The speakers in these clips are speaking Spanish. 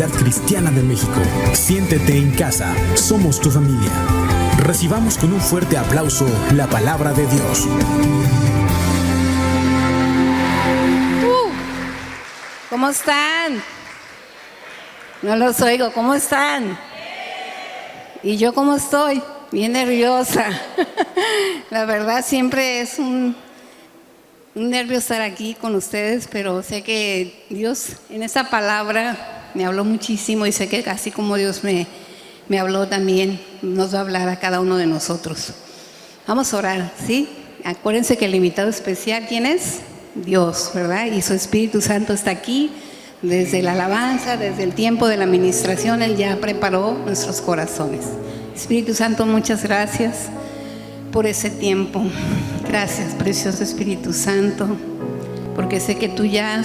Comunidad Cristiana de México. Siéntete en casa, somos tu familia. Recibamos con un fuerte aplauso la palabra de Dios. ¿Cómo están? No los oigo, ¿cómo están? ¿Y yo cómo estoy? Bien nerviosa. La verdad siempre es un nervio estar aquí con ustedes, pero sé que Dios en esta palabra me habló muchísimo y sé que así como Dios me habló también, nos va a hablar a cada uno de nosotros. Vamos a orar, ¿sí? Acuérdense que el invitado especial, ¿quién es? Dios, ¿verdad? Y su Espíritu Santo está aquí desde la alabanza, desde el tiempo de la administración. Él ya preparó nuestros corazones. Espíritu Santo, muchas gracias por ese tiempo. Gracias, precioso Espíritu Santo, porque sé que tú ya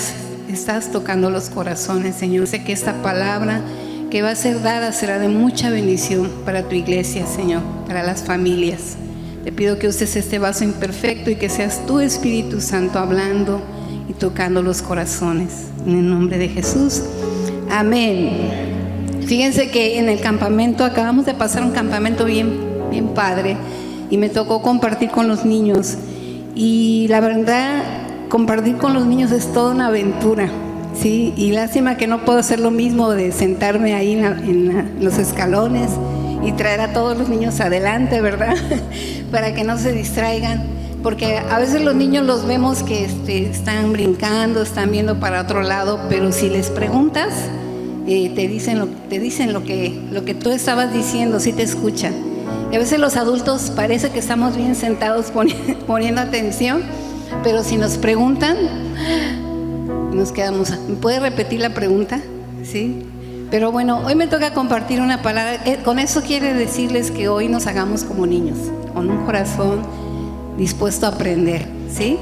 estás tocando los corazones, Señor. Sé que esta palabra que va a ser dada será de mucha bendición para tu iglesia, Señor, para las familias. Te pido que uses este vaso imperfecto y que seas tú, Espíritu Santo, hablando y tocando los corazones. En el nombre de Jesús. Amén. Fíjense que en el campamento, acabamos de pasar un campamento bien padre, y me tocó compartir con los niños. Y la verdad, compartir con los niños es toda una aventura, ¿sí? Y lástima que no puedo hacer lo mismo de sentarme ahí en los escalones y traer a todos los niños adelante, ¿verdad? Para que no se distraigan, porque a veces los niños los vemos que están brincando, están viendo para otro lado, pero si les preguntas, te dicen lo que tú estabas diciendo, sí te escuchan. Y a veces los adultos parece que estamos bien sentados poniendo atención, pero si nos preguntan, nos quedamos. ¿Me puede repetir la pregunta? ¿Sí? Pero bueno, hoy me toca compartir una palabra. Con eso quiere decirles que hoy nos hagamos como niños, con un corazón dispuesto a aprender, ¿sí?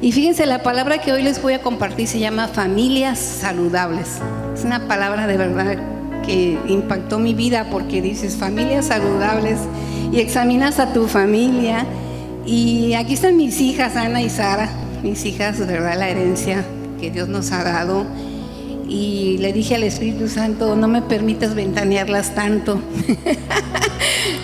Y fíjense, la palabra que hoy les voy a compartir se llama familias saludables. Es una palabra de verdad que impactó mi vida, porque dices familias saludables y examinas a tu familia. Y aquí están mis hijas, Ana y Sara, mis hijas, de verdad, la herencia que Dios nos ha dado. Y le dije al Espíritu Santo, no me permitas ventanearlas tanto.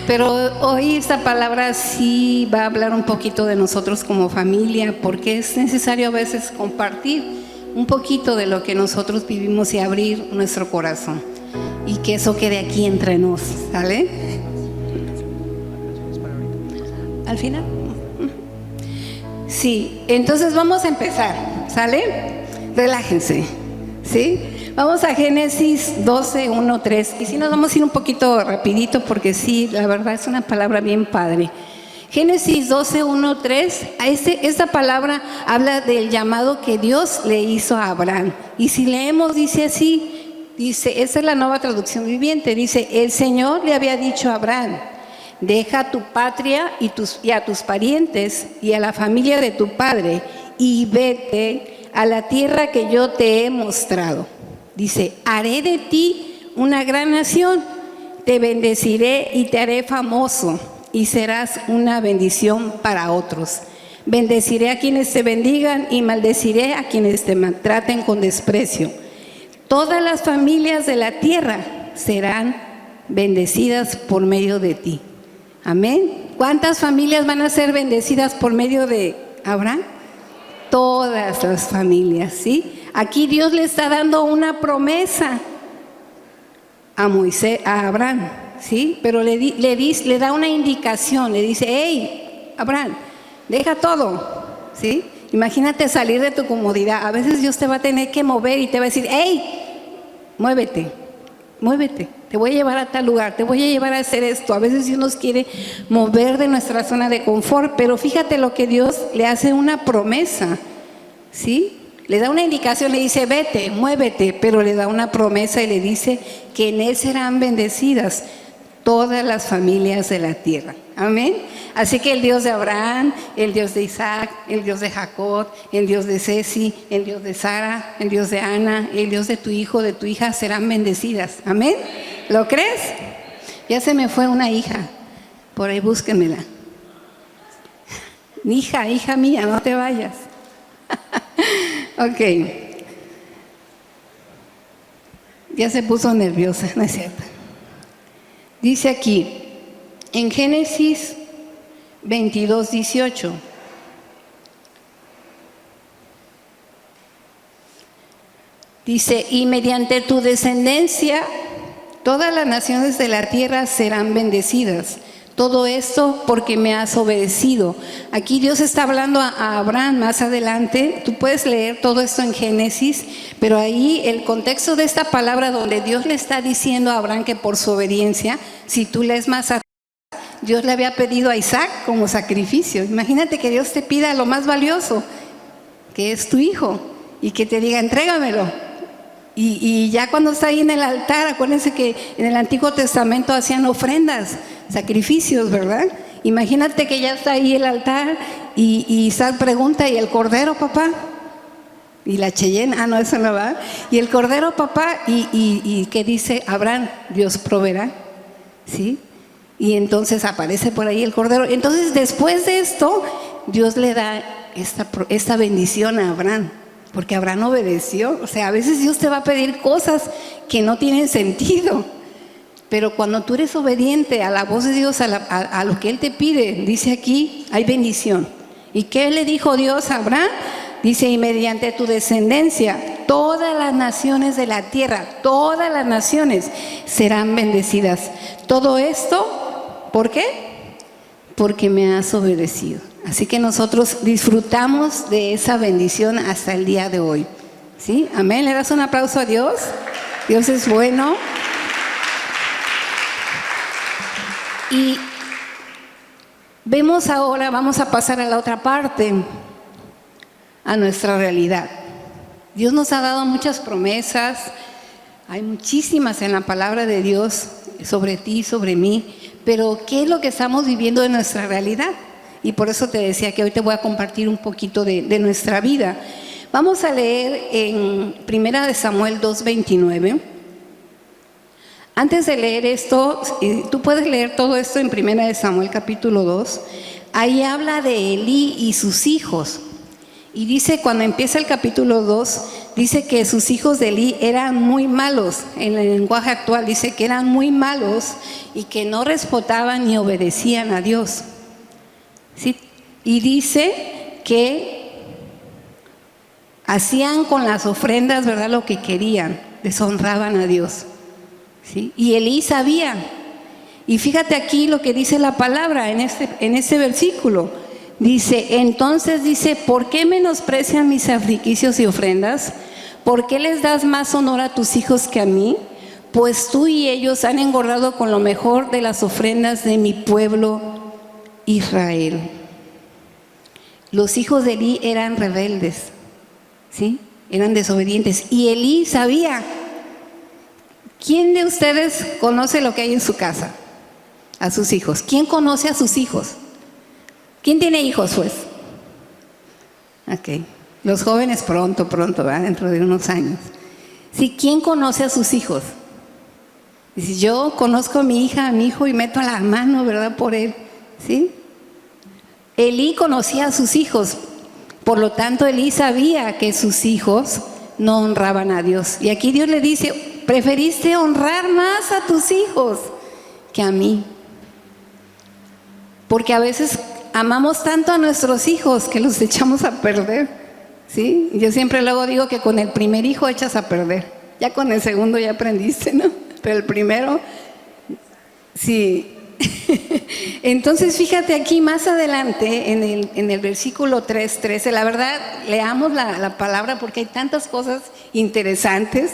Pero hoy esta palabra sí va a hablar un poquito de nosotros como familia, porque es necesario a veces compartir un poquito de lo que nosotros vivimos y abrir nuestro corazón, y que eso quede aquí entre nos, ¿sale? Al final. Sí, entonces vamos a empezar, ¿sale? Relájense, ¿sí? Vamos a Génesis 12, 1, 3. Y si nos vamos a ir un poquito rapidito, porque sí, la verdad es una palabra bien padre. Génesis 12, 1, 3. Esta palabra habla del llamado que Dios le hizo a Abraham. Y si leemos, dice así, dice, esa es la Nueva Traducción Viviente, dice, el Señor le había dicho a Abraham, deja tu patria y a tus parientes y a la familia de tu padre y vete a la tierra que yo te he mostrado. Dice, haré de ti una gran nación, te bendeciré y te haré famoso y serás una bendición para otros. Bendeciré a quienes te bendigan y maldeciré a quienes te maltraten con desprecio. Todas las familias de la tierra serán bendecidas por medio de ti. Amén. ¿Cuántas familias van a ser bendecidas por medio de Abraham? Todas las familias, ¿sí? Aquí Dios le está dando una promesa a Abraham, ¿sí? Pero le da una indicación, le dice, hey, Abraham, deja todo, ¿sí? Imagínate salir de tu comodidad. A veces Dios te va a tener que mover y te va a decir, hey, muévete, te voy a llevar a tal lugar, te voy a llevar a hacer esto. A veces Dios nos quiere mover de nuestra zona de confort, pero fíjate lo que Dios le hace una promesa, ¿sí? Le da una indicación, le dice, vete, muévete, pero le da una promesa y le dice que en él serán bendecidas todas las familias de la tierra. Amén. Así que el Dios de Abraham, el Dios de Isaac, el Dios de Jacob, el Dios de Ceci, el Dios de Sara, el Dios de Ana, el Dios de tu hijo, de tu hija serán bendecidas. Amén. ¿Lo crees? Ya se me fue una hija. Por ahí búsquenmela. Hija mía, no te vayas. Ok. Ya se puso nerviosa, ¿no es cierto? Dice aquí, en Génesis 22:18. Dice, y mediante tu descendencia todas las naciones de la tierra serán bendecidas. Todo esto porque me has obedecido. Aquí Dios está hablando a Abraham más adelante. Tú puedes leer todo esto en Génesis, pero ahí el contexto de esta palabra donde Dios le está diciendo a Abraham que por su obediencia, si tú lees más atrás, Dios le había pedido a Isaac como sacrificio. Imagínate que Dios te pida lo más valioso, que es tu hijo, y que te diga, entrégamelo. Y ya cuando está ahí en el altar, acuérdense que en el Antiguo Testamento hacían ofrendas, sacrificios, ¿verdad? Imagínate que ya está ahí el altar y Isaac pregunta, ¿y el cordero, papá? Y la Cheyenne, no, eso no va. Y el cordero, papá, y ¿qué dice Abraham? Dios proveerá, ¿sí? Y entonces aparece por ahí el cordero. Entonces después de esto, Dios le da esta bendición a Abraham. Porque Abraham obedeció. O sea, a veces Dios te va a pedir cosas que no tienen sentido. Pero cuando tú eres obediente a la voz de Dios, a lo que Él te pide, dice aquí, hay bendición. ¿Y qué le dijo Dios a Abraham? Dice, y mediante tu descendencia, todas las naciones de la tierra, todas las naciones serán bendecidas. Todo esto, ¿por qué? Porque me has obedecido. Así que nosotros disfrutamos de esa bendición hasta el día de hoy. ¿Sí? Amén. ¿Le das un aplauso a Dios? Dios es bueno. Y vemos ahora, vamos a pasar a la otra parte, a nuestra realidad. Dios nos ha dado muchas promesas, hay muchísimas en la palabra de Dios sobre ti, sobre mí, pero ¿qué es lo que estamos viviendo en nuestra realidad? Y por eso te decía que hoy te voy a compartir un poquito de nuestra vida. Vamos a leer en 1 Samuel 2:29. Antes de leer esto, tú puedes leer todo esto en 1 Samuel capítulo 2. Ahí habla de Elí y sus hijos. Y dice, cuando empieza el capítulo 2, dice que sus hijos de Elí eran muy malos. En el lenguaje actual dice que eran muy malos y que no respetaban ni obedecían a Dios. ¿Sí? Y dice que hacían con las ofrendas, ¿verdad?, lo que querían, deshonraban a Dios. ¿Sí? Y Elí sabía. Y fíjate aquí lo que dice la palabra en este versículo. Dice, entonces dice, ¿por qué menosprecian mis sacrificios y ofrendas? ¿Por qué les das más honor a tus hijos que a mí? Pues tú y ellos han engordado con lo mejor de las ofrendas de mi pueblo Israel. Los hijos de Elí eran rebeldes, ¿sí? Eran desobedientes. Y Elí sabía. ¿Quién de ustedes conoce lo que hay en su casa? A sus hijos. ¿Quién conoce a sus hijos? ¿Quién tiene hijos, pues? Ok. Los jóvenes pronto, ¿verdad? Dentro de unos años. Sí, ¿quién conoce a sus hijos? Dice, yo conozco a mi hija, a mi hijo y meto la mano, ¿verdad?, por él. ¿Sí? Elí conocía a sus hijos. Por lo tanto, Elí sabía que sus hijos no honraban a Dios. Y aquí Dios le dice, preferiste honrar más a tus hijos que a mí. Porque a veces amamos tanto a nuestros hijos que los echamos a perder, ¿sí? Yo siempre luego digo que con el primer hijo echas a perder. Ya con el segundo ya aprendiste, ¿no? Pero el primero, sí. Entonces fíjate aquí más adelante en el versículo 3:13, la verdad leamos la palabra porque hay tantas cosas interesantes,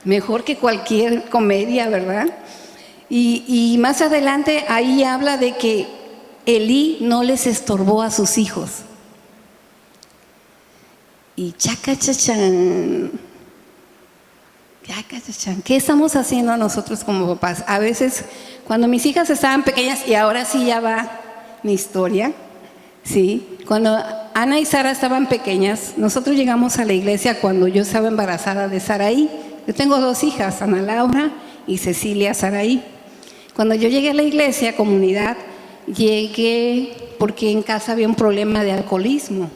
mejor que cualquier comedia, ¿verdad? Y más adelante ahí habla de que Elí no les estorbó a sus hijos. Y chacachachán. ¿Qué estamos haciendo nosotros como papás? A veces, cuando mis hijas estaban pequeñas, y ahora sí ya va mi historia, ¿sí? Cuando Ana y Sara estaban pequeñas, nosotros llegamos a la iglesia cuando yo estaba embarazada de Saraí. Yo tengo 2 hijas, Ana Laura y Cecilia Saraí. Cuando yo llegué a la iglesia, comunidad, llegué porque en casa había un problema de alcoholismo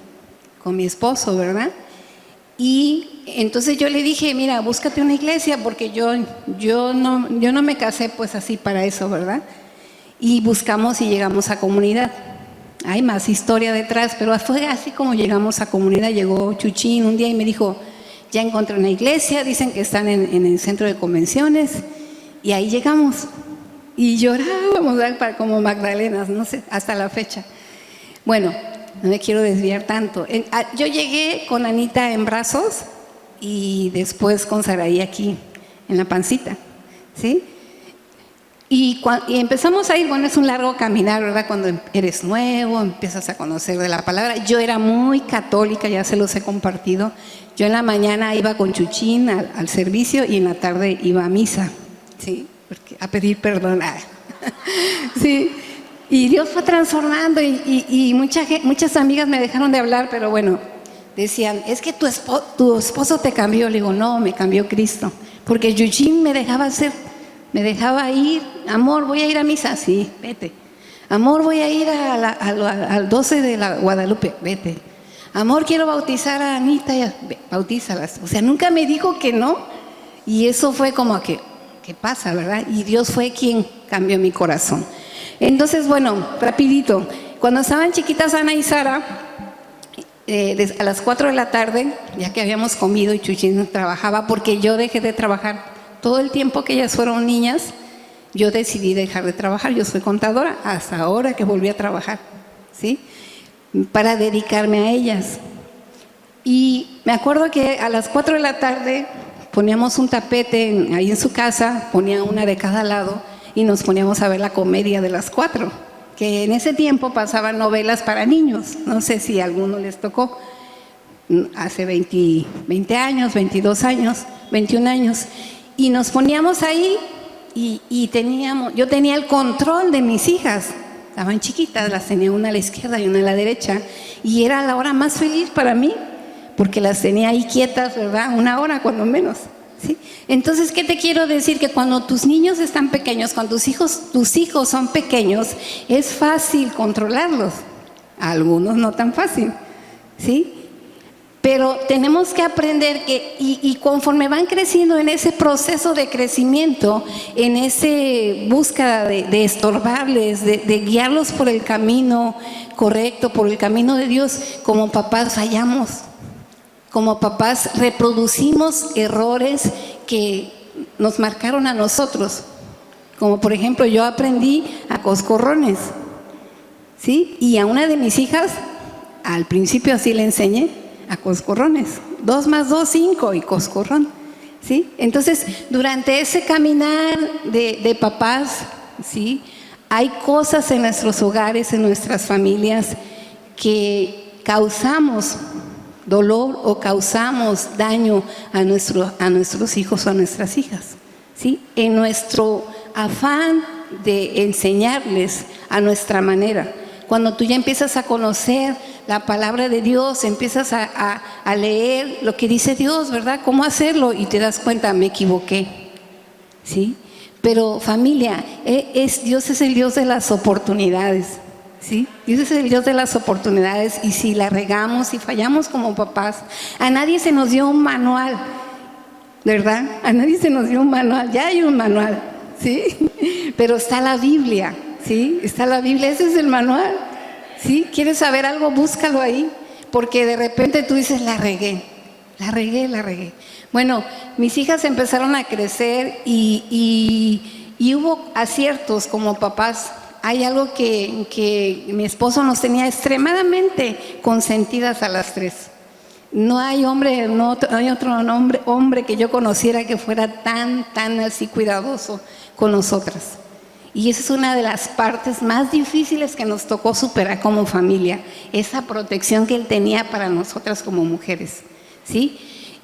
con mi esposo, ¿verdad? Y entonces yo le dije, mira, búscate una iglesia, porque yo no me casé pues así para eso, ¿verdad? Y buscamos y llegamos a Comunidad. Hay más historia detrás, pero fue así como llegamos a Comunidad. Llegó Chuchín un día y me dijo, ya encontré una iglesia, dicen que están en el centro de convenciones, y ahí llegamos. Y llorábamos como Magdalenas, no sé, hasta la fecha. Bueno, no me quiero desviar tanto. Yo llegué con Anita en brazos y después con Saraí aquí en la pancita, ¿sí? Y empezamos a ir, bueno, es un largo caminar, ¿verdad? Cuando eres nuevo, empiezas a conocer de la palabra. Yo era muy católica, ya se los he compartido. Yo en la mañana iba con Chuchín al servicio y en la tarde iba a misa, ¿sí? A pedir perdón. Sí. Y Dios fue transformando y muchas amigas me dejaron de hablar, pero bueno, decían, es que tu esposo te cambió. Le digo, no, me cambió Cristo, porque Eugene me dejaba ir. Amor, voy a ir a misa, sí, vete. Amor, voy a ir al 12 de la Guadalupe, vete. Amor, quiero bautizar a Anita, bautízalas. O sea, nunca me dijo que no, y eso fue como que, ¿qué pasa, verdad? Y Dios fue quien cambió mi corazón. Entonces, bueno, rapidito, cuando estaban chiquitas Ana y Sara, a las 4 de la tarde, ya que habíamos comido y Chuchín trabajaba, porque yo dejé de trabajar todo el tiempo que ellas fueron niñas, yo decidí dejar de trabajar. Yo soy contadora hasta ahora que volví a trabajar, ¿sí? Para dedicarme a ellas. Y me acuerdo que a las 4 de la tarde poníamos un tapete ahí en su casa, ponía una de cada lado, y nos poníamos a ver la comedia de las 4, que en ese tiempo pasaban novelas para niños. No sé si a alguno les tocó, hace 20 años, 22 años, 21 años. Y nos poníamos ahí y yo tenía el control de mis hijas. Estaban chiquitas, las tenía una a la izquierda y una a la derecha. Y era la hora más feliz para mí, porque las tenía ahí quietas, ¿verdad? Una hora cuando menos. ¿Sí? Entonces, ¿qué te quiero decir? Que cuando tus niños están pequeños, cuando tus hijos son pequeños, es fácil controlarlos. A algunos no tan fácil, ¿sí? Pero tenemos que aprender que, y conforme van creciendo en ese proceso de crecimiento, en ese búsqueda de estorbarles, de guiarlos por el camino correcto, por el camino de Dios, como papás fallamos. Como papás reproducimos errores que nos marcaron a nosotros. Como por ejemplo, yo aprendí a coscorrones, ¿sí? Y a una de mis hijas, al principio así le enseñé, a coscorrones. 2 más 2, 5 y coscorrón, ¿sí? Entonces, durante ese caminar de papás, ¿sí? Hay cosas en nuestros hogares, en nuestras familias, que causamos dolor o causamos daño a nuestros hijos o a nuestras hijas, ¿sí? En nuestro afán de enseñarles a nuestra manera. Cuando tú ya empiezas a conocer la palabra de Dios, empiezas a leer lo que dice Dios, ¿verdad? ¿Cómo hacerlo? Y te das cuenta, me equivoqué, ¿sí? Pero familia, Dios es el Dios de las oportunidades, ¿sí? Dios es el Dios de las oportunidades, y si la regamos y fallamos como papás, a nadie se nos dio un manual, ¿verdad? A nadie se nos dio un manual, ya hay un manual, ¿sí? Pero está la Biblia, ¿sí? Está la Biblia, ese es el manual, ¿sí? ¿Quieres saber algo? Búscalo ahí, porque de repente tú dices, la regué. Bueno, mis hijas empezaron a crecer y hubo aciertos como papás. Hay algo que mi esposo nos tenía extremadamente consentidas a las 3. No hay otro hombre que yo conociera que fuera tan así cuidadoso con nosotras. Y esa es una de las partes más difíciles que nos tocó superar como familia, esa protección que él tenía para nosotras como mujeres, ¿sí?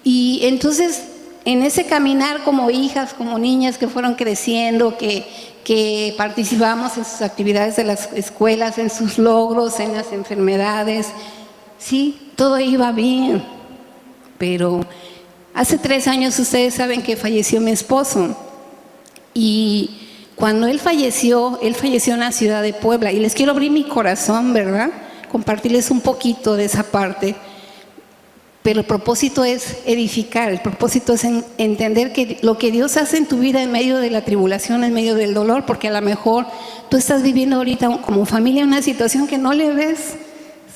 Y entonces, en ese caminar como hijas, como niñas que fueron creciendo, que participamos en sus actividades de las escuelas, en sus logros, en las enfermedades, sí, todo iba bien. Pero hace 3 años ustedes saben que falleció mi esposo, y cuando él falleció en la ciudad de Puebla, y les quiero abrir mi corazón, ¿verdad? Compartirles un poquito de esa parte. Pero el propósito es edificar, el propósito es entender que lo que Dios hace en tu vida en medio de la tribulación, en medio del dolor, porque a lo mejor tú estás viviendo ahorita como familia una situación que no le ves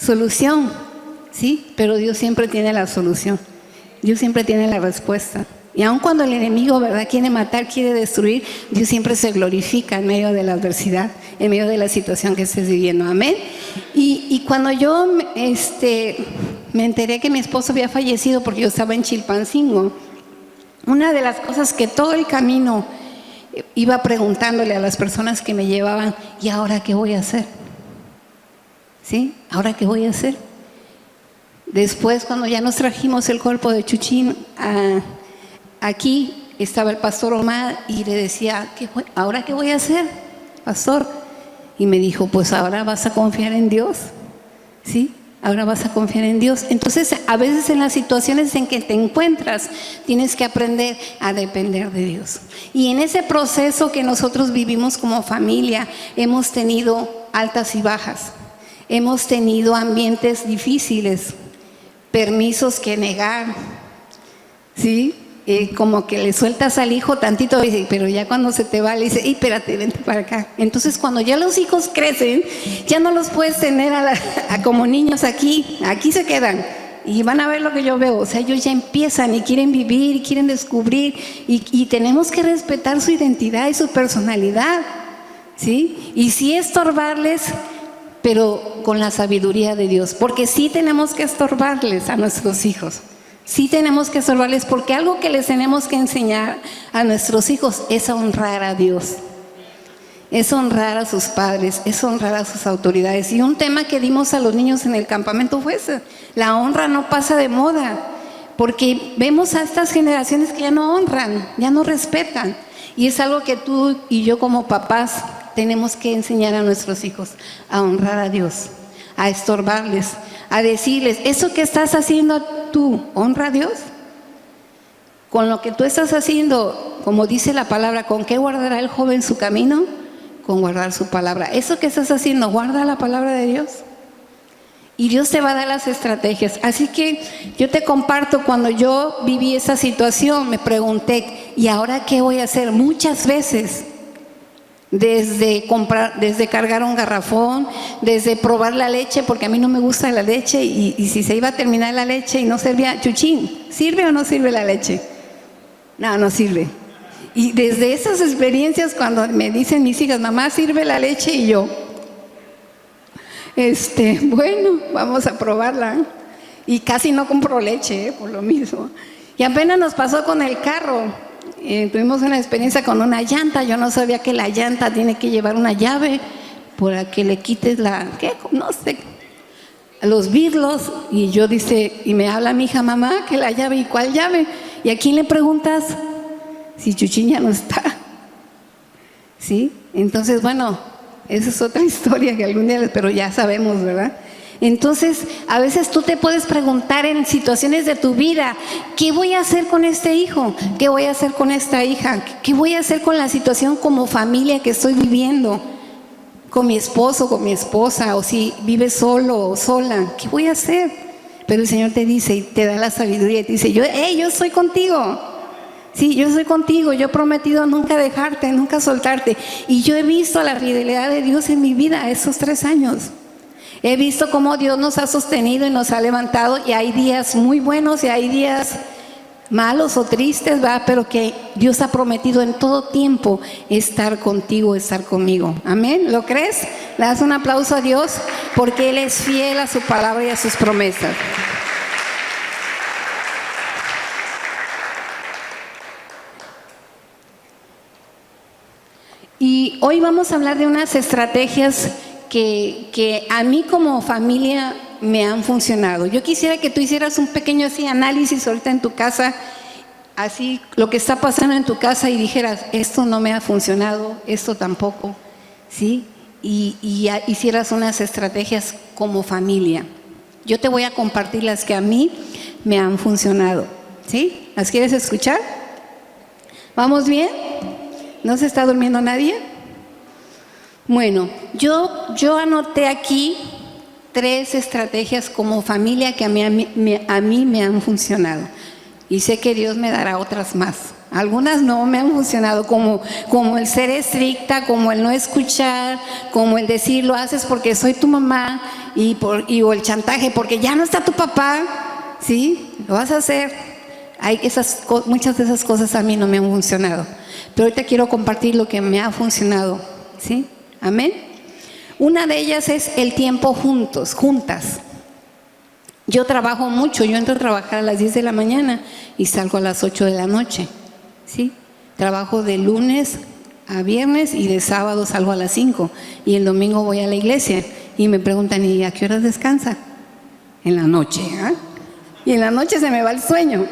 solución, ¿sí? Pero Dios siempre tiene la solución, Dios siempre tiene la respuesta. Y aun cuando el enemigo, ¿verdad?, quiere matar, quiere destruir, Dios siempre se glorifica en medio de la adversidad, en medio de la situación que estés viviendo. Amén. Y cuando yo me enteré que mi esposo había fallecido, porque yo estaba en Chilpancingo, una de las cosas que todo el camino iba preguntándole a las personas que me llevaban: ¿y ahora qué voy a hacer? ¿Sí? ¿Ahora qué voy a hacer? Después, cuando ya nos trajimos el cuerpo de Chuchín aquí, estaba el pastor Omar y le decía: ¿ahora qué voy a hacer, pastor? Y me dijo: pues ahora vas a confiar en Dios, ¿sí? Ahora vas a confiar en Dios. Entonces, a veces en las situaciones en que te encuentras, tienes que aprender a depender de Dios. Y en ese proceso que nosotros vivimos como familia, hemos tenido altas y bajas, hemos tenido ambientes difíciles, permisos que negar, ¿sí? Como que le sueltas al hijo tantito, pero ya cuando se te va le dice: espérate, vente para acá. Entonces, cuando ya los hijos crecen, ya no los puedes tener como niños aquí se quedan y van a ver lo que yo veo. O sea, ellos ya empiezan y quieren vivir y quieren descubrir, y tenemos que respetar su identidad y su personalidad, ¿sí? Y sí estorbarles, pero con la sabiduría de Dios, porque sí tenemos que estorbarles a nuestros hijos. Sí tenemos que estorbarles, porque algo que les tenemos que enseñar a nuestros hijos es a honrar a Dios, es honrar a sus padres, es honrar a sus autoridades. Y un tema que dimos a los niños en el campamento fue ese: la honra no pasa de moda, porque vemos a estas generaciones que ya no honran, ya no respetan. Y es algo que tú y yo como papás tenemos que enseñar a nuestros hijos: a honrar a Dios, a estorbarles, a decirles: eso que estás haciendo tú, ¿honra a Dios? Con lo que tú estás haciendo, como dice la palabra, ¿con qué guardará el joven su camino? Con guardar su palabra. Eso que estás haciendo, ¿guarda la palabra de Dios? Y Dios te va a dar las estrategias. Así que yo te comparto, cuando yo viví esa situación, me pregunté: ¿y ahora qué voy a hacer? Muchas veces, desde cargar un garrafón, desde probar la leche, porque a mí no me gusta la leche, y si se iba a terminar la leche y no servía, Chuchín, ¿sirve o no sirve la leche? No, no sirve. Y desde esas experiencias, cuando me dicen mis hijas: mamá, ¿sirve la leche? Y yo, bueno, vamos a probarla. Y casi no compro leche, por lo mismo. Y apenas nos pasó con el carro. Tuvimos una experiencia con una llanta. Yo no sabía que la llanta tiene que llevar una llave para que le quites no sé, los birlos. Y yo y me habla mi hija: mamá, que la llave. ¿Y cuál llave? ¿Y a quién le preguntas? Si Chuchín ya no está, ¿sí? Entonces, bueno, esa es otra historia que algún día, pero ya sabemos, ¿verdad? Entonces, a veces tú te puedes preguntar en situaciones de tu vida: ¿qué voy a hacer con este hijo? ¿Qué voy a hacer con esta hija? ¿Qué voy a hacer con la situación como familia que estoy viviendo? Con mi esposo, con mi esposa, o si vives solo o sola, ¿qué voy a hacer? Pero el Señor te dice y te da la sabiduría y te dice: yo estoy contigo. Sí, yo estoy contigo, yo he prometido nunca dejarte, nunca soltarte. Y yo he visto la fidelidad de Dios en mi vida esos 3 años. He visto cómo Dios nos ha sostenido y nos ha levantado, y hay días muy buenos y hay días malos o tristes, ¿verdad? Pero que Dios ha prometido en todo tiempo estar contigo, estar conmigo. Amén. ¿Lo crees? Le das un aplauso a Dios, porque Él es fiel a su palabra y a sus promesas. Y hoy vamos a hablar de unas estrategias que a mí como familia me han funcionado. Yo quisiera que tú hicieras un pequeño análisis ahorita en tu casa, así lo que está pasando en tu casa, y dijeras: esto no me ha funcionado, esto tampoco, ¿sí? Y hicieras unas estrategias como familia. Yo te voy a compartir las que a mí me han funcionado, ¿sí? ¿Las quieres escuchar? ¿Vamos bien? ¿No se está durmiendo nadie? Bueno, yo anoté aquí 3 estrategias como familia que a mí me han funcionado. Y sé que Dios me dará otras más. Algunas no me han funcionado, como el ser estricta, como el no escuchar, como el decir lo haces porque soy tu mamá, o el chantaje porque ya no está tu papá, ¿sí? Lo vas a hacer. Muchas de esas cosas a mí no me han funcionado. Pero ahorita quiero compartir lo que me ha funcionado, ¿sí? Amén. Una de ellas es el tiempo juntas. Yo trabajo mucho, yo entro a trabajar a las 10 de la mañana y salgo a las 8 de la noche, ¿sí? Trabajo de lunes a viernes y de sábado salgo a las 5 y el domingo voy a la iglesia y me preguntan, ¿y a qué horas descansa? En la noche, ¿eh? Y en la noche se me va el sueño.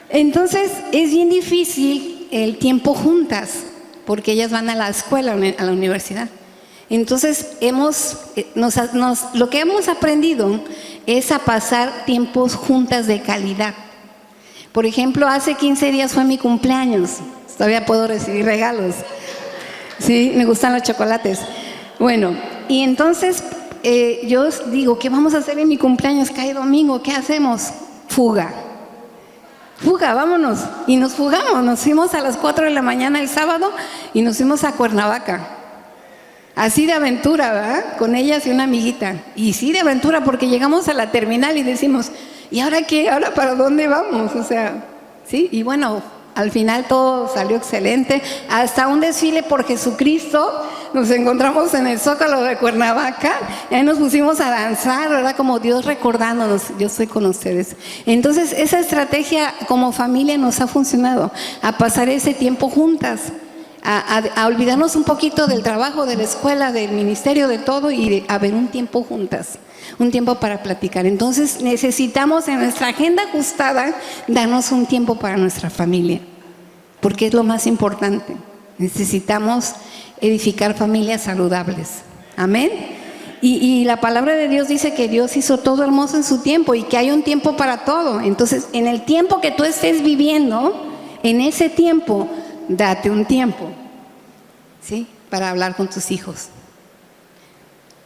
Entonces es bien difícil el tiempo juntas porque ellas van a la escuela, a la universidad. Entonces lo que hemos aprendido es a pasar tiempos juntas de calidad. Por ejemplo, hace 15 días fue mi cumpleaños. Todavía puedo recibir regalos. Sí, me gustan los chocolates. Bueno, y entonces yo digo, ¿qué vamos a hacer en mi cumpleaños? Cae domingo, ¿qué hacemos? Fuga, vámonos. Y nos fugamos, nos fuimos a las 4 de la mañana el sábado y nos fuimos a Cuernavaca. Así de aventura, ¿verdad? Con ellas y una amiguita. Y sí de aventura porque llegamos a la terminal y decimos, ¿y ahora qué? ¿Ahora para dónde vamos? O sea, sí, y bueno, al final todo salió excelente. Hasta un desfile por Jesucristo. Nos encontramos en el Zócalo de Cuernavaca y ahí nos pusimos a danzar, ¿verdad? Como Dios recordándonos, yo estoy con ustedes. Entonces, esa estrategia como familia nos ha funcionado, a pasar ese tiempo juntas. A olvidarnos un poquito del trabajo, de la escuela, del ministerio, de todo y a ver un tiempo juntas, un tiempo para platicar. Entonces necesitamos en nuestra agenda ajustada darnos un tiempo para nuestra familia, porque es lo más importante. Necesitamos edificar familias saludables. Amén. Y la palabra de Dios dice que Dios hizo todo hermoso en su tiempo y que hay un tiempo para todo. Entonces, en el tiempo que tú estés viviendo, en ese tiempo, date un tiempo, ¿sí? Para hablar con tus hijos.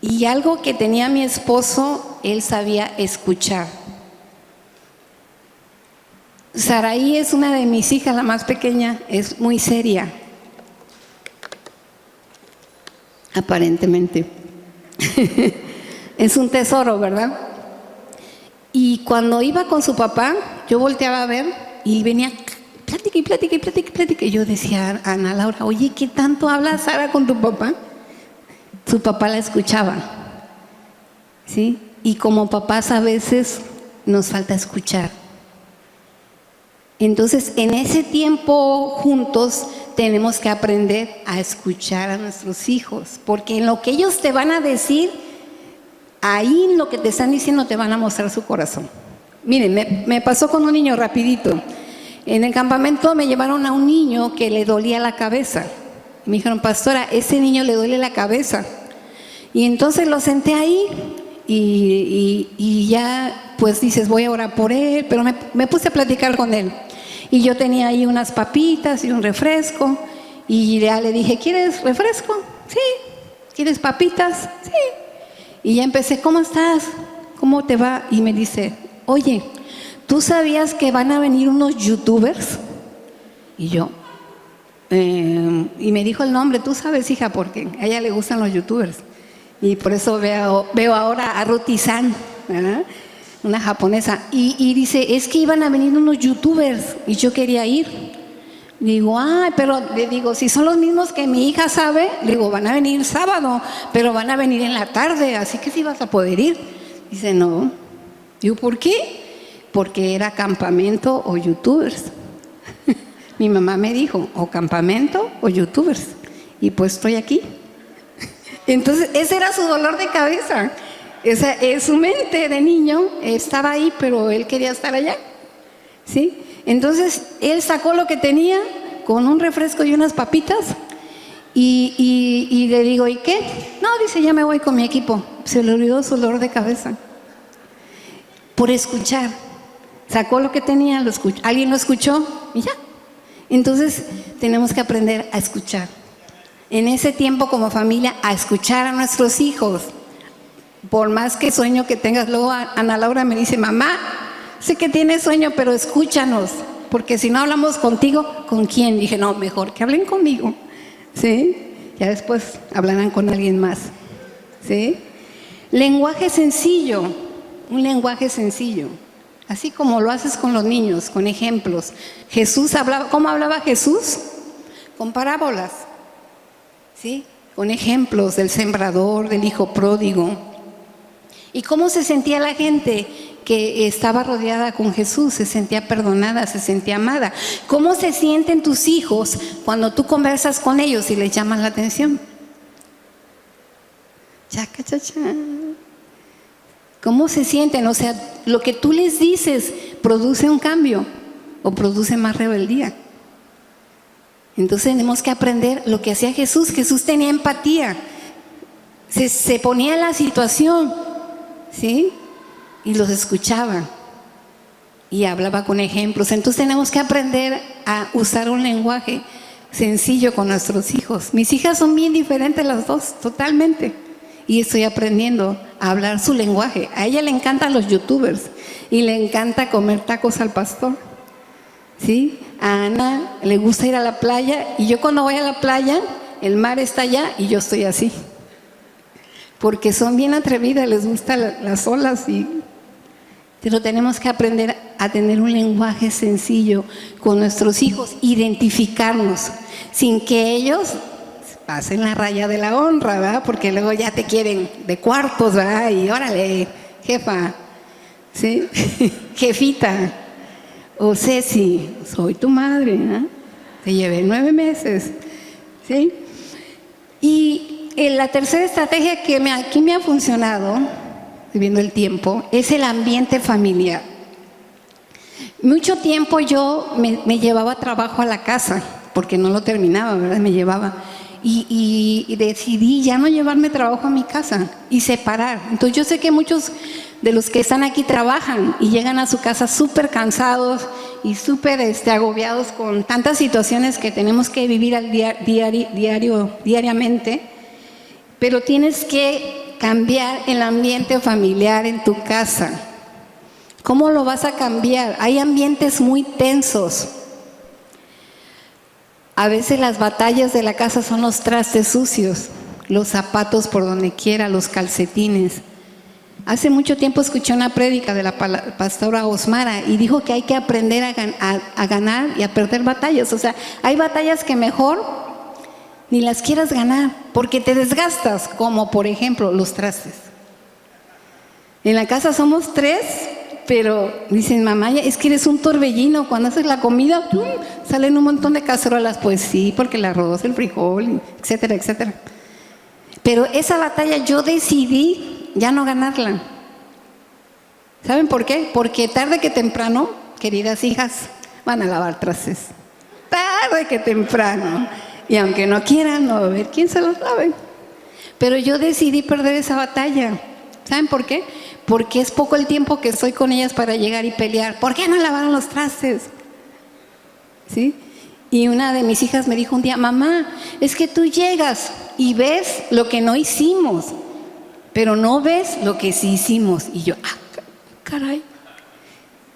Y algo que tenía mi esposo, él sabía escuchar. Saraí es una de mis hijas, la más pequeña, es muy seria. Aparentemente. Es un tesoro, ¿verdad? Y cuando iba con su papá, yo volteaba a ver y venía plática. Y yo decía a Ana Laura, oye, ¿qué tanto habla Sara con tu papá? Su papá la escuchaba, ¿sí? Y como papás a veces nos falta escuchar. Entonces, en ese tiempo juntos tenemos que aprender a escuchar a nuestros hijos, porque en lo que ellos te van a decir, ahí en lo que te están diciendo te van a mostrar su corazón. Miren, me pasó con un niño rapidito. En el campamento me llevaron a un niño que le dolía la cabeza. Me dijeron, pastora, ese niño le duele la cabeza. Y entonces lo senté ahí y ya pues dices, voy a orar por él, pero me puse a platicar con él. Y yo tenía ahí unas papitas y un refresco y ya le dije, ¿quieres refresco? Sí. ¿Quieres papitas? Sí. Y ya empecé, ¿cómo estás? ¿Cómo te va? Y me dice, oye, ¿tú sabías que van a venir unos youtubers? Y yo, y me dijo el nombre, tú sabes, hija, porque a ella le gustan los youtubers. Y por eso veo ahora a Ruti-san, ¿verdad? Una japonesa. Y dice, es que iban a venir unos youtubers y yo quería ir. Digo, pero le digo, si son los mismos que mi hija sabe, le digo, van a venir sábado, pero van a venir en la tarde, así que sí vas a poder ir. Dice, no. Digo, ¿por qué? Porque era campamento o youtubers. Mi mamá me dijo, o campamento o youtubers. Y pues estoy aquí. Entonces, ese era su dolor de cabeza. Su mente de niño estaba ahí, pero él quería estar allá. ¿Sí? Entonces, él sacó lo que tenía con un refresco y unas papitas. Y le digo, ¿y qué? No, dice, ya me voy con mi equipo. Se le olvidó su dolor de cabeza. Por escuchar. Sacó lo que tenía, alguien lo escuchó y ya. Entonces tenemos que aprender a escuchar. En ese tiempo como familia, a escuchar a nuestros hijos. por más que sueño que tengas. Luego Ana Laura me dice, mamá, sé que tienes sueño, pero escúchanos, porque si no hablamos contigo, ¿con quién? Dije, no, mejor que hablen conmigo, ¿sí? Ya después hablarán con alguien más, ¿sí? Lenguaje sencillo, un lenguaje sencillo, así como lo haces con los niños, con ejemplos. Jesús hablaba, ¿cómo hablaba Jesús? Con parábolas, ¿sí? Con ejemplos del sembrador, del hijo pródigo. ¿Y cómo se sentía la gente que estaba rodeada con Jesús? Se sentía perdonada, se sentía amada. ¿Cómo se sienten tus hijos cuando tú conversas con ellos y les llamas la atención? Chaca, cha, cha. ¿Cómo se sienten? O sea, lo que tú les dices produce un cambio o produce más rebeldía. Entonces tenemos que aprender lo que hacía Jesús. Jesús tenía empatía, se ponía en la situación, ¿sí? Y los escuchaba y hablaba con ejemplos. Entonces tenemos que aprender a usar un lenguaje sencillo con nuestros hijos. Mis hijas son bien diferentes las dos, totalmente. Y estoy aprendiendo a hablar su lenguaje. A ella le encantan los youtubers y le encanta comer tacos al pastor, ¿sí? A Ana le gusta ir a la playa y yo cuando voy a la playa, el mar está allá y yo estoy así. Porque son bien atrevidas, les gustan las olas. Pero tenemos que aprender a tener un lenguaje sencillo con nuestros hijos, identificarnos, sin que ellos pasen la raya de la honra, ¿verdad? Porque luego ya te quieren de cuartos, ¿verdad? Y órale, jefa, ¿sí? Jefita. O Ceci, soy tu madre, ¿eh? Te llevé 9 meses, ¿sí? Y la tercera estrategia que aquí me ha funcionado, viviendo el tiempo, es el ambiente familiar. Mucho tiempo yo me llevaba trabajo a la casa, porque no lo terminaba, ¿verdad? Me llevaba. Y decidí ya no llevarme trabajo a mi casa y separar. Entonces yo sé que muchos de los que están aquí trabajan y llegan a su casa súper cansados y súper agobiados con tantas situaciones que tenemos que vivir diariamente, pero tienes que cambiar el ambiente familiar en tu casa. ¿Cómo lo vas a cambiar? Hay ambientes muy tensos. A veces las batallas de la casa son los trastes sucios, los zapatos por donde quiera, los calcetines. Hace mucho tiempo escuché una prédica de la pastora Osmara y dijo que hay que aprender a ganar y a perder batallas. O sea, hay batallas que mejor ni las quieras ganar porque te desgastas, como por ejemplo los trastes. En la casa somos 3, pero dicen, mamá, es que eres un torbellino. Cuando haces la comida, ¡pum!, salen un montón de cacerolas. Pues sí, porque el arroz, el frijol, etcétera, etcétera. Pero esa batalla yo decidí ya no ganarla. ¿Saben por qué? Porque tarde que temprano, queridas hijas, van a lavar trastes. Tarde que temprano. Y aunque no quieran, no va a haber quién se los lave. Pero yo decidí perder esa batalla. ¿Saben por qué? Porque es poco el tiempo que estoy con ellas para llegar y pelear. ¿Por qué no lavaron los trastes? ¿Sí? Y una de mis hijas me dijo un día, mamá, es que tú llegas y ves lo que no hicimos, pero no ves lo que sí hicimos. Y yo, caray,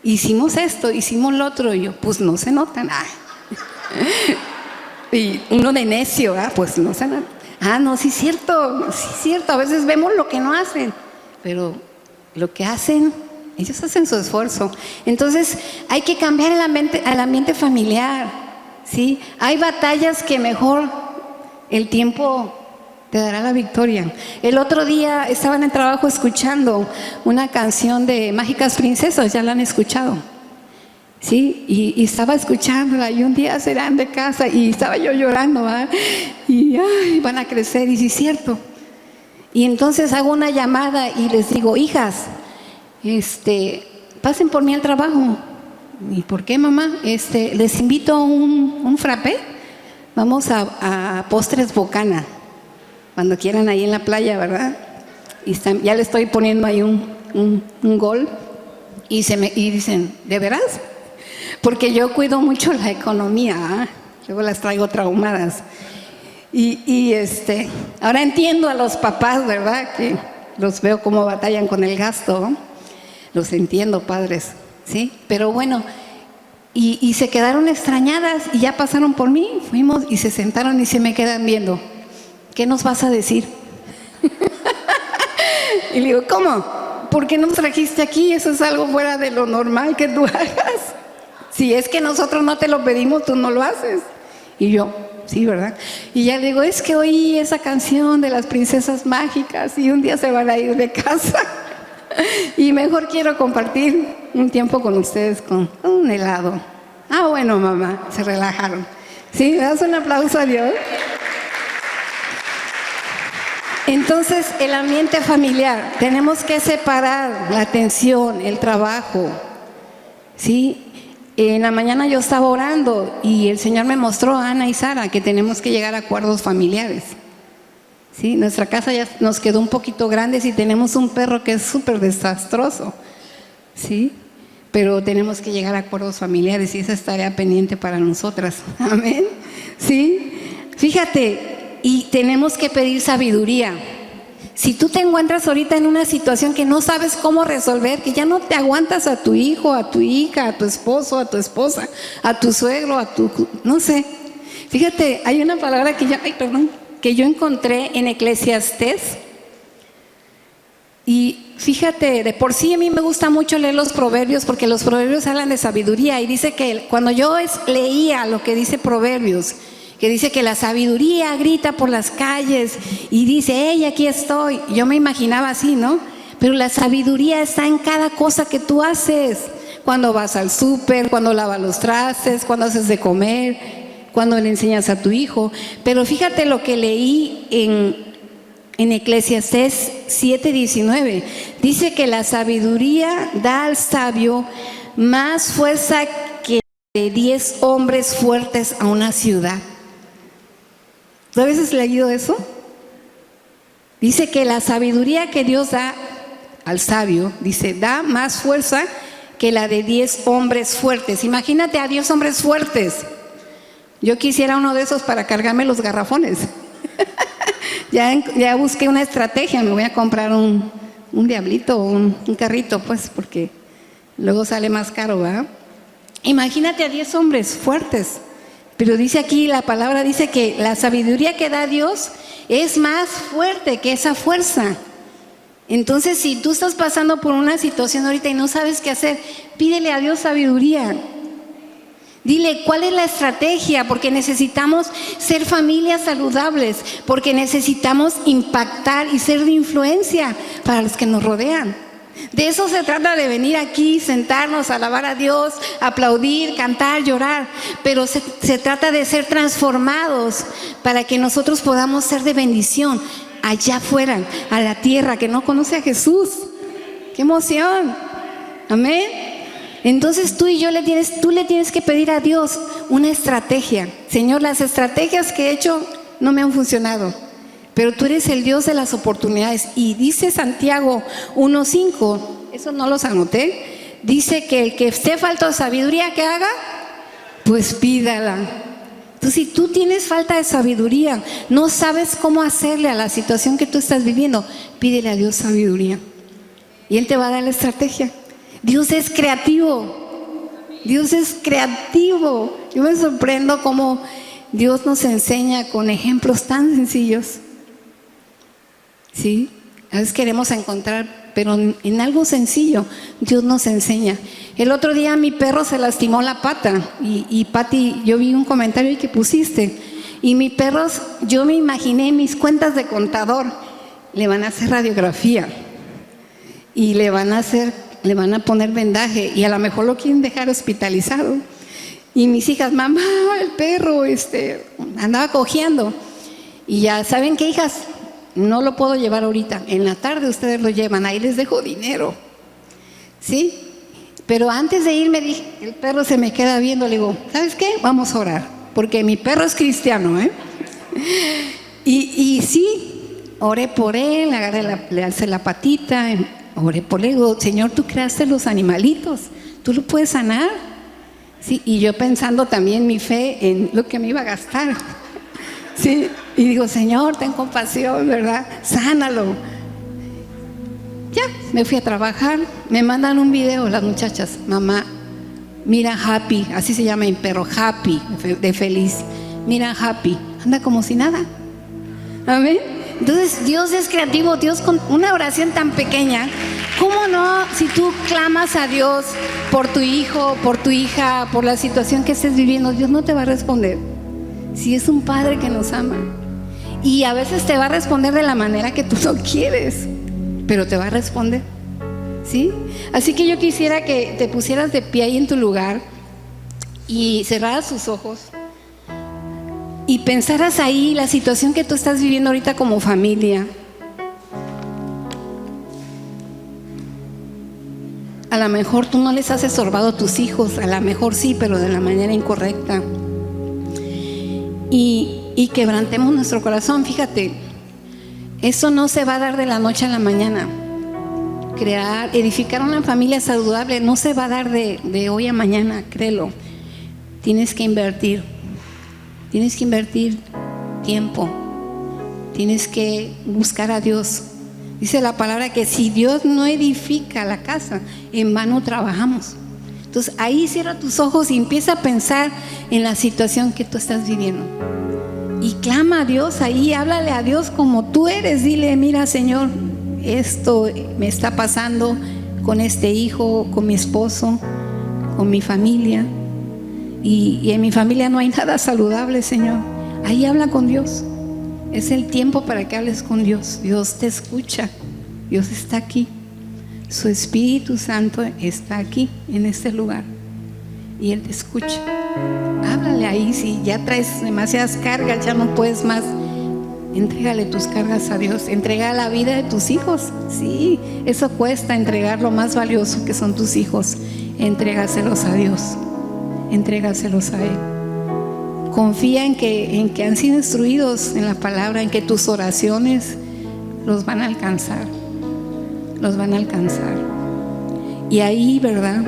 hicimos esto, hicimos lo otro. Y yo, pues no se notan. Y uno de necio, pues no se nota. No, sí es cierto, a veces vemos lo que no hacen, pero lo que hacen, ellos hacen su esfuerzo. Entonces hay que cambiar el ambiente familiar, ¿sí? Hay batallas que mejor el tiempo te dará la victoria. El otro día estaba en el trabajo escuchando una canción de Mágicas Princesas, ya la han escuchado, ¿sí? Y estaba escuchándola y un día serán de casa y estaba yo llorando, ¿verdad? Y van a crecer, y sí es cierto. Y entonces hago una llamada y les digo, hijas, pasen por mí al trabajo. ¿Y por qué, mamá? Les invito a un frappé. Vamos a Postres Bocana, cuando quieran, ahí en la playa, ¿verdad? Y ya le estoy poniendo ahí un gol. Y dicen, ¿de veras? Porque yo cuido mucho la economía, luego las traigo traumadas. Y ahora entiendo a los papás, ¿verdad? Que los veo cómo batallan con el gasto, ¿no? Los entiendo, padres, ¿sí? Pero bueno, y se quedaron extrañadas y ya pasaron por mí, fuimos y se sentaron y se me quedan viendo. ¿Qué nos vas a decir? Y le digo, ¿cómo? ¿Por qué nos trajiste aquí? Eso es algo fuera de lo normal que tú hagas. Si es que nosotros no te lo pedimos, tú no lo haces. Y yo, sí, ¿verdad? Y ya le digo, es que oí esa canción de las princesas mágicas y un día se van a ir de casa. Y mejor quiero compartir un tiempo con ustedes con un helado. Ah, bueno, mamá, se relajaron. ¿Sí? ¿Me das un aplauso a Dios? Entonces, el ambiente familiar, tenemos que separar la atención, el trabajo. ¿Sí? En la mañana yo estaba orando y el Señor me mostró a Ana y Sara que tenemos que llegar a acuerdos familiares. ¿Sí? Nuestra casa ya nos quedó un poquito grande y tenemos un perro que es súper desastroso. ¿Sí? Pero tenemos que llegar a acuerdos familiares y esa es tarea pendiente para nosotras. Amén. ¿Sí? Fíjate, y tenemos que pedir sabiduría. Si tú te encuentras ahorita en una situación que no sabes cómo resolver, que ya no te aguantas a tu hijo, a tu hija, a tu esposo, a tu esposa, a tu suegro, no sé. Fíjate, hay una palabra que yo encontré en Eclesiastés. Y fíjate, de por sí a mí me gusta mucho leer los proverbios porque los proverbios hablan de sabiduría. Y dice que cuando yo leía lo que dice Proverbios, que dice que la sabiduría grita por las calles y dice, hey, aquí estoy. Yo me imaginaba así, ¿no? Pero la sabiduría está en cada cosa que tú haces. Cuando vas al súper, cuando lavas los trastes, cuando haces de comer, cuando le enseñas a tu hijo. Pero fíjate lo que leí en Eclesiastés 7:19. Dice que la sabiduría da al sabio más fuerza que 10 hombres fuertes a una ciudad. ¿Tú a veces has leído eso? Dice que la sabiduría que Dios da al sabio, dice, da más fuerza que la de 10 hombres fuertes. Imagínate a 10 hombres fuertes. Yo quisiera uno de esos para cargarme los garrafones. Ya busqué una estrategia, me voy a comprar un diablito o un carrito, pues, porque luego sale más caro, ¿verdad? Imagínate a 10 hombres fuertes. Pero dice aquí, la palabra dice que la sabiduría que da Dios es más fuerte que esa fuerza. Entonces, si tú estás pasando por una situación ahorita y no sabes qué hacer, pídele a Dios sabiduría. Dile, ¿cuál es la estrategia? Porque necesitamos ser familias saludables, porque necesitamos impactar y ser de influencia para los que nos rodean. De eso se trata, de venir aquí, sentarnos, alabar a Dios, aplaudir, cantar, llorar, pero se trata de ser transformados para que nosotros podamos ser de bendición allá afuera, a la tierra que no conoce a Jesús. ¡Qué emoción! Amén. Entonces tú le tienes que pedir a Dios una estrategia. Señor, las estrategias que he hecho no me han funcionado, pero tú eres el Dios de las oportunidades. Y dice Santiago 1:5, eso no los anoté, dice que el que esté falto de sabiduría, ¿qué haga? Pues pídala. Entonces, si tú tienes falta de sabiduría, no sabes cómo hacerle a la situación que tú estás viviendo, pídele a Dios sabiduría. Y Él te va a dar la estrategia. Dios es creativo. Dios es creativo. Yo me sorprendo cómo Dios nos enseña con ejemplos tan sencillos. ¿Sí? A veces queremos encontrar, pero en algo sencillo Dios nos enseña. El otro día mi perro se lastimó la pata y Pati, yo vi un comentario ahí que pusiste, y mi perro, yo me imaginé mis cuentas de contador, le van a hacer radiografía y le van a poner vendaje y a lo mejor lo quieren dejar hospitalizado. Y mis hijas, mamá, el perro andaba cojeando. Y ya, ¿saben qué, hijas? No lo puedo llevar ahorita. En la tarde ustedes lo llevan, ahí les dejo dinero. ¿Sí? Pero antes de irme dije, el perro se me queda viendo, le digo, ¿sabes qué? Vamos a orar, porque mi perro es cristiano, ¿eh? Y sí, oré por él, le alcé la patita, oré por él, digo, Señor, tú creaste los animalitos, tú lo puedes sanar. Sí, y yo pensando también mi fe en lo que me iba a gastar. Sí, y digo, Señor, ten compasión, ¿verdad? Sánalo. Ya, me fui a trabajar, me mandan un video las muchachas, mamá, mira Happy, así se llama mi perro, Happy, de feliz, mira Happy, anda como si nada. Amén. Entonces Dios es creativo, Dios con una oración tan pequeña, ¿cómo no? Si tú clamas a Dios por tu hijo, por tu hija, por la situación que estés viviendo, Dios no te va a responder. Si es un padre que nos ama. Y a veces te va a responder de la manera que tú no quieres, pero te va a responder, ¿sí? Así que yo quisiera que te pusieras de pie ahí en tu lugar y cerraras tus ojos y pensaras ahí la situación que tú estás viviendo ahorita como familia. A lo mejor tú no les has estorbado a tus hijos, a lo mejor sí, pero de la manera incorrecta. Y quebrantemos nuestro corazón. Fíjate, eso no se va a dar de la noche a la mañana. Edificar una familia saludable no se va a dar de hoy a mañana, créelo. Tienes que invertir tiempo, tienes que buscar a Dios. Dice la palabra que si Dios no edifica la casa, en vano trabajamos. Entonces ahí cierra tus ojos y empieza a pensar en la situación que tú estás viviendo. Y clama a Dios ahí, háblale a Dios como tú eres. Dile, mira Señor, esto me está pasando con este hijo, con mi esposo, con mi familia. Y en mi familia no hay nada saludable, Señor. Ahí habla con Dios. Es el tiempo para que hables con Dios. Dios te escucha. Dios está aquí. Su Espíritu Santo está aquí, en este lugar. Y Él te escucha. Háblale ahí. Si ya traes demasiadas cargas, ya no puedes más, entrégale tus cargas a Dios. Entrega la vida de tus hijos. Sí, eso cuesta, entregar lo más valioso que son tus hijos. Entrégaselos a Dios. Entrégaselos a Él. Confía en que han sido instruidos en la palabra, en que tus oraciones los van a alcanzar. Los van a alcanzar. Y ahí, ¿verdad?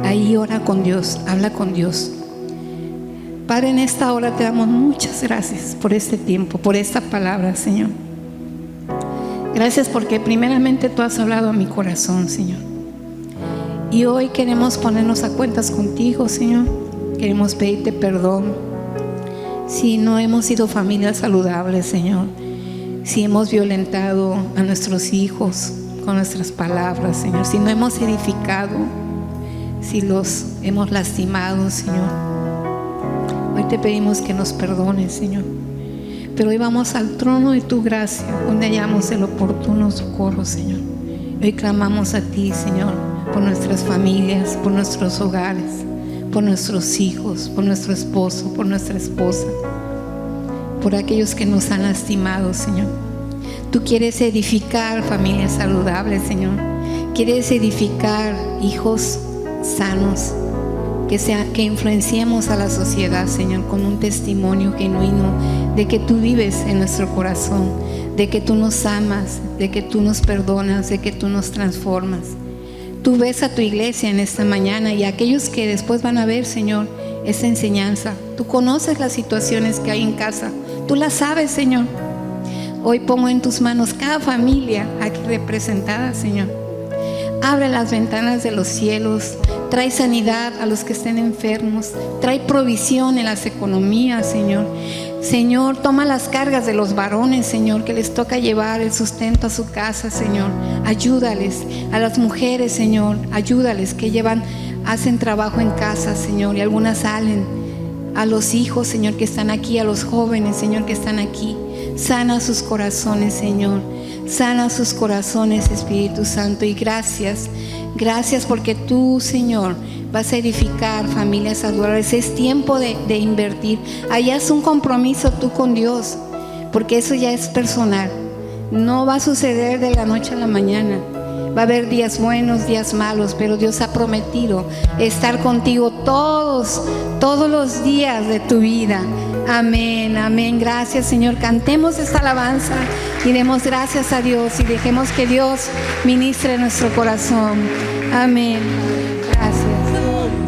Ahí ora con Dios, habla con Dios. Padre, en esta hora te damos muchas gracias por este tiempo, por esta palabra, Señor. Gracias porque primeramente tú has hablado a mi corazón, Señor. Y hoy queremos ponernos a cuentas contigo, Señor. Queremos pedirte perdón si no hemos sido familias saludables, Señor. Si hemos violentado a nuestros hijos con nuestras palabras, Señor. Si no hemos edificado, si los hemos lastimado, Señor. Hoy te pedimos que nos perdones, Señor. Pero hoy vamos al trono de tu gracia, donde hallamos el oportuno socorro, Señor. Hoy clamamos a ti, Señor, por nuestras familias, por nuestros hogares, por nuestros hijos, por nuestro esposo, por nuestra esposa, por aquellos que nos han lastimado, Señor. Tú quieres edificar familias saludables, Señor. Quieres edificar hijos sanos, que influenciemos a la sociedad, Señor, con un testimonio genuino de que tú vives en nuestro corazón, de que tú nos amas, de que tú nos perdonas, de que tú nos transformas. Tú ves a tu iglesia en esta mañana y a aquellos que después van a ver, Señor, esa enseñanza. Tú conoces las situaciones que hay en casa. Tú las sabes, Señor. Hoy pongo en tus manos cada familia aquí representada, Señor. Abre las ventanas de los cielos. Trae sanidad a los que estén enfermos. Trae provisión en las economías, Señor. Señor, toma las cargas de los varones, Señor, que les toca llevar el sustento a su casa, Señor. Ayúdales. A las mujeres, Señor, ayúdales que hacen trabajo en casa, Señor, y algunas salen. A los hijos, Señor, que están aquí, a los jóvenes, Señor, que están aquí. Sana sus corazones, Señor. Sana sus corazones, Espíritu Santo. Y gracias porque tú, Señor, vas a edificar familias saludables. Es tiempo de invertir. Allá es un compromiso tú con Dios, porque eso ya es personal. No va a suceder de la noche a la mañana. Va a haber días buenos, días malos, pero Dios ha prometido estar contigo todos los días de tu vida. Amén, amén. Gracias, Señor. Cantemos esta alabanza y demos gracias a Dios y dejemos que Dios ministre nuestro corazón. Amén. Gracias.